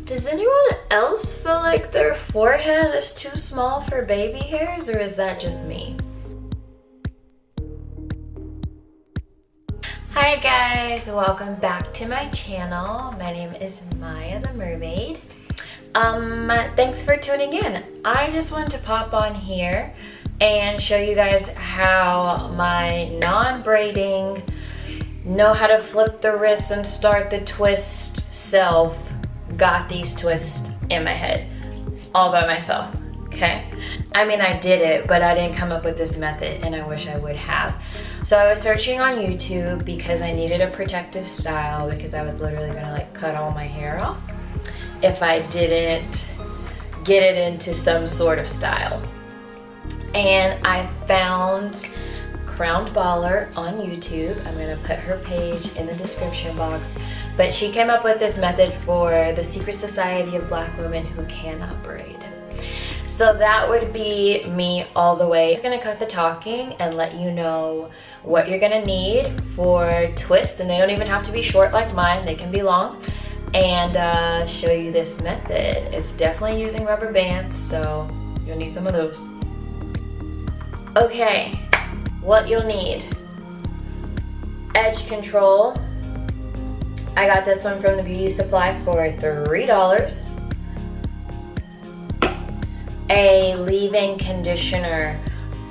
Does anyone else feel like their forehead is too small for baby hairs, or is that just me? Hi guys, welcome back to my channel. My name is Maya the Mermaid. Thanks for tuning in. I just wanted to pop on here and show you guys how my non-braiding, know how to flip the wrist and start the twist self got these twists in my head all by myself. Okay, I mean, I did it, but I didn't come up with this method, and I wish I would have. So I was searching on YouTube because I needed a protective style, because I was literally gonna like cut all my hair off if I didn't get it into some sort of style. And I found Crowned Baller on YouTube. I'm gonna put her page in the description box. But she came up with this method for the Secret Society of Black Women Who Cannot Braid. So that would be me all the way. I'm just gonna cut the talking and let you know what you're gonna need for twists, and they don't even have to be short like mine, they can be long, and show you this method. It's definitely using rubber bands, so you'll need some of those. Okay, what you'll need: edge control. I got this one from the beauty supply for $3. A leave-in conditioner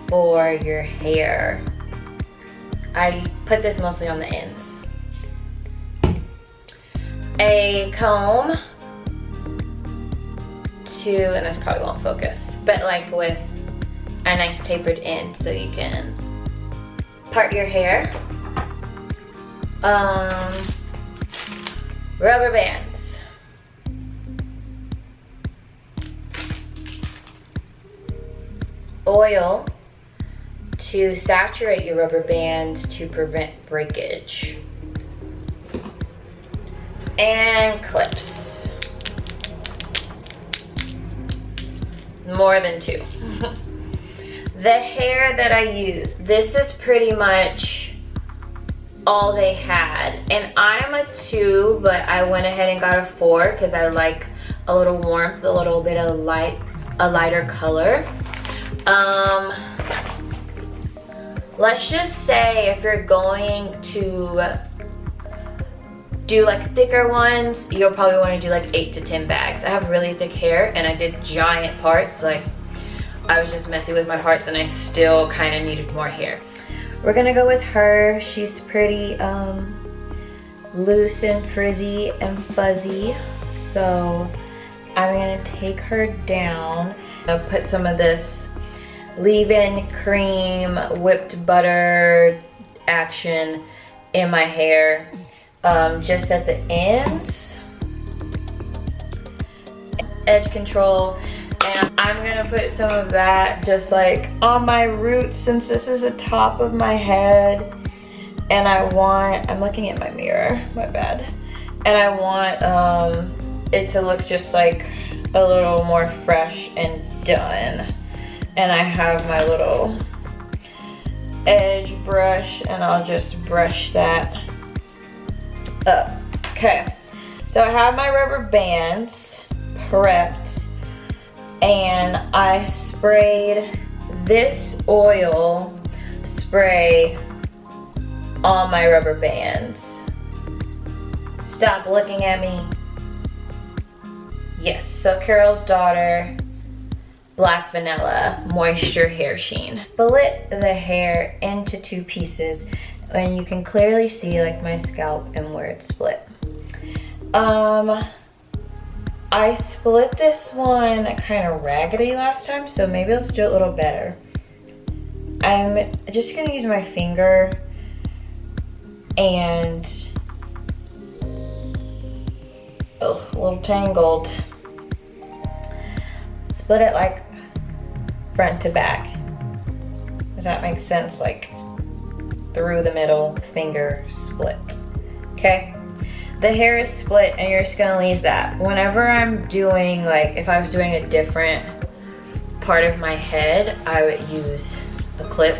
for your hair. I put this mostly on the ends. A comb and this probably won't focus, but like with a nice tapered end so you can part your hair. Rubber bands. Oil to saturate your rubber bands to prevent breakage. And clips. More than 2. The hair that I use, this is pretty much all they had, and I'm a 2, but I went ahead and got a 4 because I like a little warmth, a little bit of a lighter color. Let's just say if you're going to do like thicker ones, you'll probably want to do like 8 to 10 bags. I have really thick hair and I did giant parts, like I was just messy with my parts and I still kind of needed more hair. We're gonna go with her. She's pretty loose and frizzy and fuzzy. So I'm gonna take her down. I'll put some of this leave-in cream whipped butter action in my hair, just at the ends. Edge control. And I'm gonna put some of that just like on my roots, since this is the top of my head, and I'm looking at my mirror, my bad, and I want it to look just like a little more fresh and done. And I have my little edge brush, and I'll just brush that up. Okay, so I have my rubber bands prepped, and I sprayed this oil spray on my rubber bands. Stop looking at me. Yes, so Carol's Daughter Black Vanilla Moisture Hair Sheen. Split the hair into 2 pieces, and you can clearly see like my scalp and where it's split. I split this one kind of raggedy last time, so maybe let's do it a little better. I'm just gonna use my finger and, oh, a little tangled. Split it like front to back. Does that make sense? Like through the middle, finger split. Okay? The hair is split, and you're just gonna leave that. Whenever I'm doing, like if I was doing a different part of my head, I would use a clip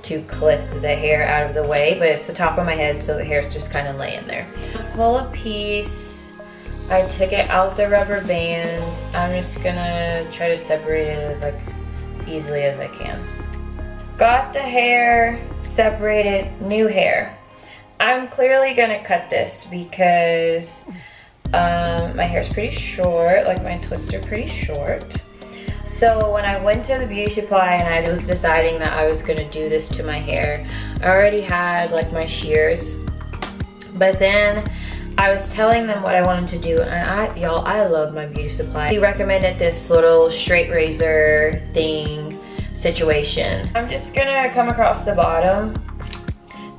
to clip the hair out of the way, but it's the top of my head, so the hair's just kind of laying there. Pull a piece I took it out the rubber band. I'm just gonna try to separate it as like easily as I can. Got the hair separated, new hair. I'm clearly gonna cut this because my hair's pretty short, like my twists are pretty short. So when I went to the beauty supply and I was deciding that I was gonna do this to my hair, I already had like my shears. But then I was telling them what I wanted to do, and y'all, I love my beauty supply. He recommended this little straight razor thing situation. I'm just gonna come across the bottom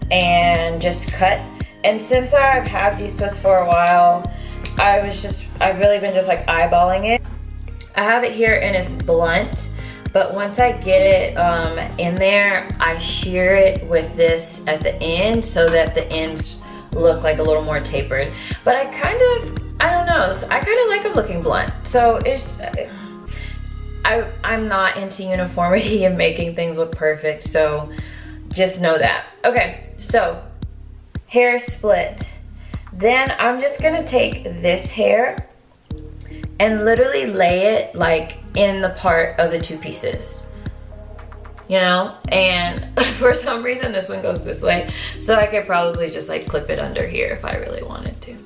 and just cut. And since I've had these twists for a while, I've really been just like eyeballing it. I have it here and it's blunt, but once I get it in there, I shear it with this at the end so that the ends look like a little more tapered. But I don't know, I kind of like them looking blunt. So I'm not into uniformity and making things look perfect, so just know that. Okay, so hair split. Then I'm just gonna take this hair and literally lay it like in the part of the two pieces, you know? And for some reason this one goes this way, so I could probably just like clip it under here if I really wanted to.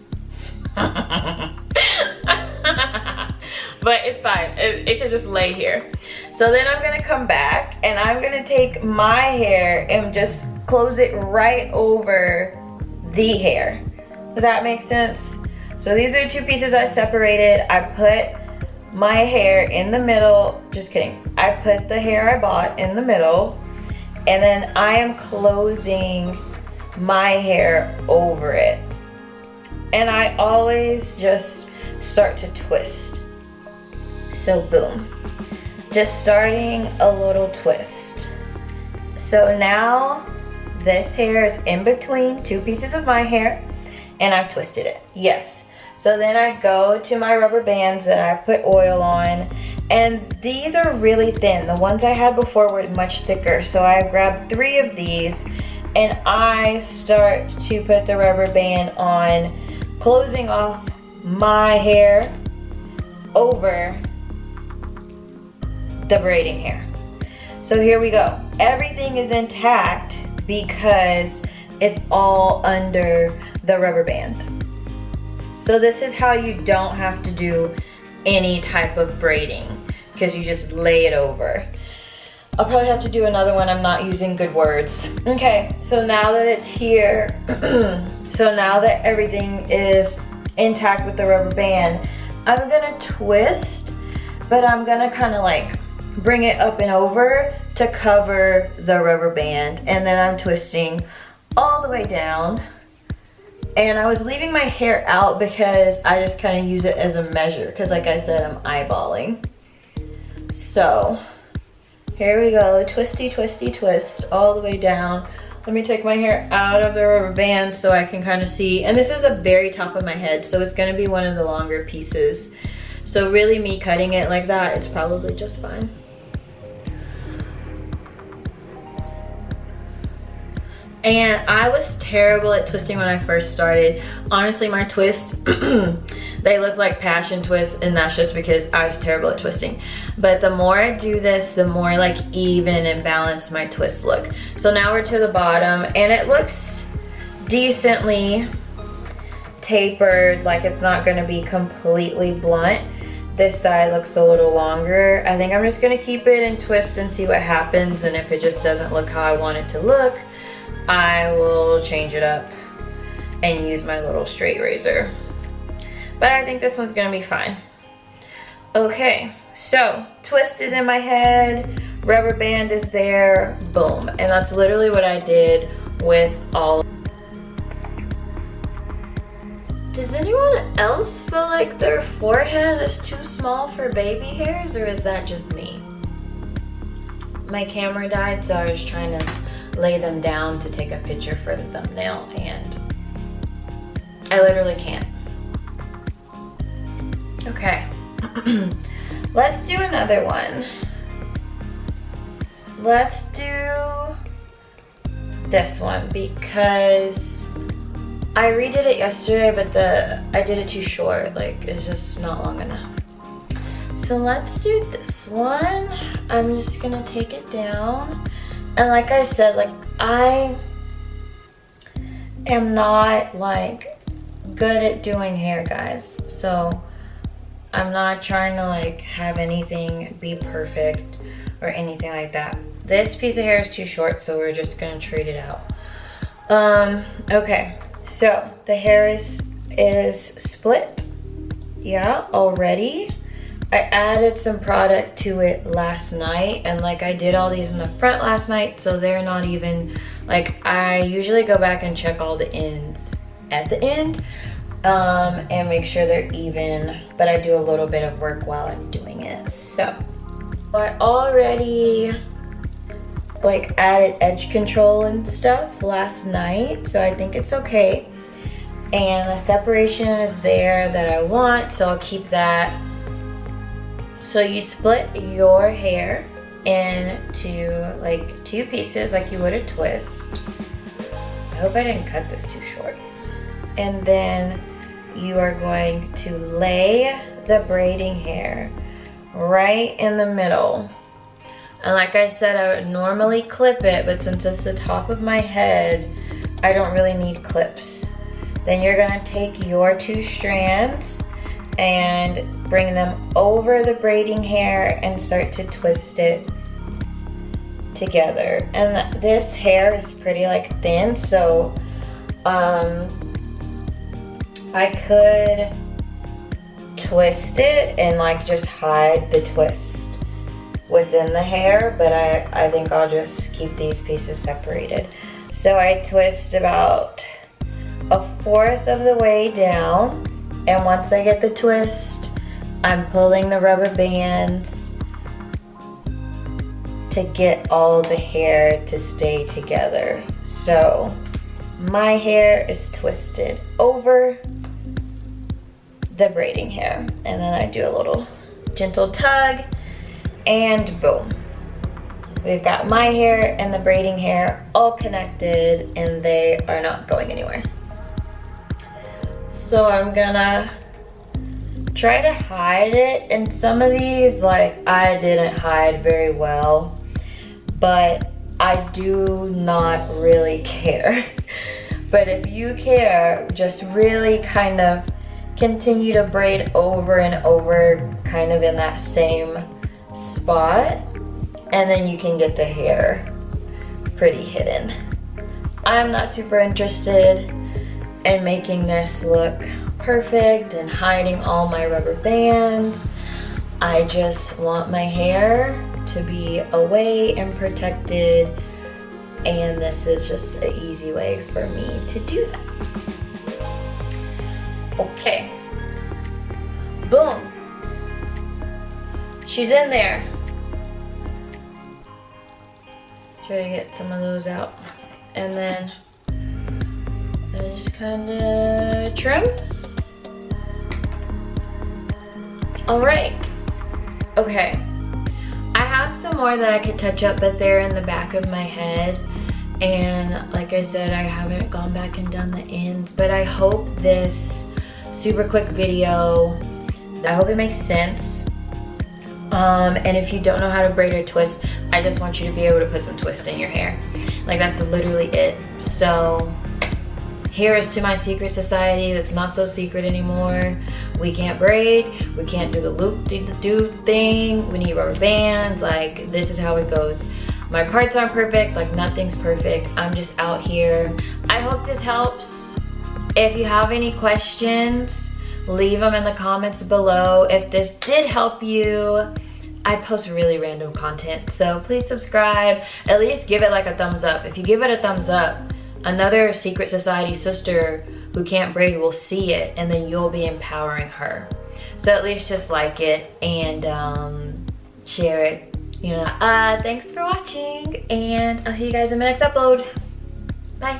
But it's fine, it can just lay here. So then I'm gonna come back and I'm gonna take my hair and just close it right over the hair. Does that make sense? So these are two pieces I separated. I put my hair in the middle, just kidding. I put the hair I bought in the middle, and then I am closing my hair over it. And I always just start to twist. So boom, just starting a little twist. So now this hair is in between two pieces of my hair, and I've twisted it, yes. So then I go to my rubber bands that I've put oil on, and these are really thin. The ones I had before were much thicker, so I grabbed 3 of these and I start to put the rubber band on, closing off my hair over the braiding hair. So here we go. Everything is intact because it's all under the rubber band. So this is how you don't have to do any type of braiding, because you just lay it over. I'll probably have to do another one. I'm not using good words. Okay, so now that it's here, so now that everything is intact with the rubber band, I'm gonna twist, but I'm gonna kind of like bring it up and over to cover the rubber band, and then I'm twisting all the way down. And I was leaving my hair out because I just kind of use it as a measure, because like I said, I'm eyeballing. So here we go, twisty, twisty, twist all the way down. Let me take my hair out of the rubber band so I can kind of see. And this is the very top of my head, so it's going to be one of the longer pieces. So really, me cutting it like that, it's probably just fine. And I was terrible at twisting when I first started. Honestly, my twists, they look like passion twists, and that's just because I was terrible at twisting. But the more I do this, the more like even and balanced my twists look. So now we're to the bottom, and it looks decently tapered, like it's not gonna be completely blunt. This side looks a little longer. I think I'm just gonna keep it and twist and see what happens, and if it just doesn't look how I want it to look, I will change it up and use my little straight razor. But I think this one's gonna be fine. Okay, so twist is in my head, rubber band is there, boom. And that's literally what I did with all. Does anyone else feel like their forehead is too small for baby hairs, or is that just me? My camera died, so I was trying to lay them down to take a picture for the thumbnail, and I literally can't. Okay, let's do another one. Let's do this one because I redid it yesterday, but I did it too short. Like, it's just not long enough. So let's do this one. I'm just gonna take it down. And like I said, like, I am not like good at doing hair, guys. So I'm not trying to like have anything be perfect or anything like that. This piece of hair is too short, so we're just gonna treat it out. Okay, so the hair is split, yeah, already. I added some product to it last night, and like I did all these in the front last night, so they're not even, like, I usually go back and check all the ends at the end and make sure they're even, but I do a little bit of work while I'm doing it. So I already like added edge control and stuff last night, so I think it's okay, and the separation is there that I want, so I'll keep that. So you split your hair into like 2 pieces like you would a twist. I hope I didn't cut this too short. And then you are going to lay the braiding hair right in the middle. And like I said, I would normally clip it, but since it's the top of my head, I don't really need clips. Then you're gonna take your 2 strands and bring them over the braiding hair and start to twist it together. And this hair is pretty like thin, so I could twist it and like just hide the twist within the hair, but I think I'll just keep these pieces separated. So I twist about 1/4 of the way down, and once I get the twist, I'm pulling the rubber bands to get all the hair to stay together. So my hair is twisted over the braiding hair, and then I do a little gentle tug, and boom. We've got my hair and the braiding hair all connected, and they are not going anywhere. So I'm gonna try to hide it, and some of these, like, I didn't hide very well, but I do not really care. But if you care, just really kind of continue to braid over and over, kind of in that same spot, and then you can get the hair pretty hidden. I'm not super interested in making this look perfect and hiding all my rubber bands. I just want my hair to be away and protected, and this is just an easy way for me to do that. Okay, boom, she's in there. Try to get some of those out, and then I just kind of trim. All right, okay. I have some more that I could touch up, but they're in the back of my head. And like I said, I haven't gone back and done the ends, but I hope this super quick video, I hope it makes sense. And if you don't know how to braid or twist, I just want you to be able to put some twist in your hair. Like, that's literally it. So here is to my secret society that's not so secret anymore. We can't braid, we can't do the loop-de-doo thing, we need rubber bands. Like, this is how it goes. My parts aren't perfect, like nothing's perfect. I'm just out here. I hope this helps. If you have any questions, leave them in the comments below. If this did help you, I post really random content, so please subscribe. At least give it like a thumbs up. If you give it a thumbs up, another secret society sister who can't braid will see it, and then you'll be empowering her. So at least just like it and share it. You know. Thanks for watching, and I'll see you guys in my next upload. Bye.